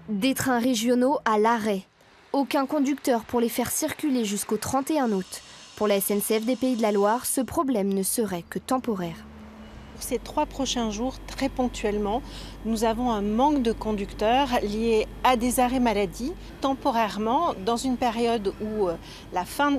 Des trains régionaux à l'arrêt. Aucun conducteur pour les faire circuler jusqu'au 31 août. Pour la SNCF des Pays de la Loire, ce problème ne serait que temporaire. Ces 3 prochains jours, très ponctuellement, nous avons un manque de conducteurs lié à des arrêts maladie. Temporairement, dans une période où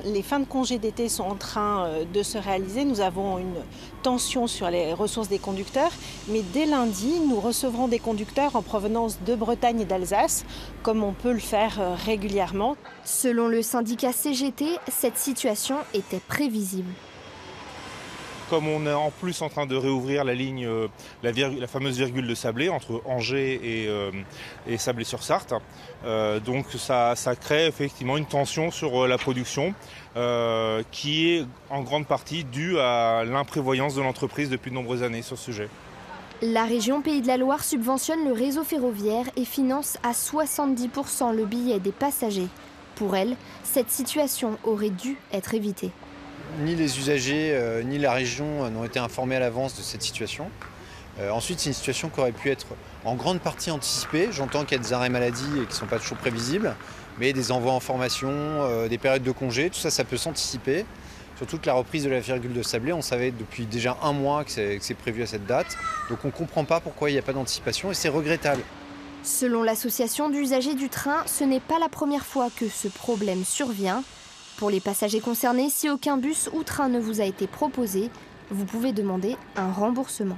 les fins de congés d'été sont en train de se réaliser, nous avons une tension sur les ressources des conducteurs. Mais dès lundi, nous recevrons des conducteurs en provenance de Bretagne et d'Alsace, comme on peut le faire régulièrement. Selon le syndicat CGT, cette situation était prévisible. Comme on est en plus en train de réouvrir la ligne, la fameuse virgule de Sablé entre Angers et Sablé-sur-Sarthe, donc ça crée effectivement une tension sur la production qui est en grande partie due à l'imprévoyance de l'entreprise depuis de nombreuses années sur ce sujet. La région Pays de la Loire subventionne le réseau ferroviaire et finance à 70% le billet des passagers. Pour elle, cette situation aurait dû être évitée. Ni les usagers ni la région n'ont été informés à l'avance de cette situation. Ensuite, c'est une situation qui aurait pu être en grande partie anticipée. J'entends qu'il y a des arrêts maladie et qui ne sont pas toujours prévisibles, mais des envois en formation, des périodes de congés, tout ça, ça peut s'anticiper. Surtout que la reprise de la virgule de Sablé, on savait depuis déjà un mois que c'est prévu à cette date. Donc on ne comprend pas pourquoi il n'y a pas d'anticipation et c'est regrettable. Selon l'association d'usagers du train, ce n'est pas la première fois que ce problème survient. Pour les passagers concernés, si aucun bus ou train ne vous a été proposé, vous pouvez demander un remboursement.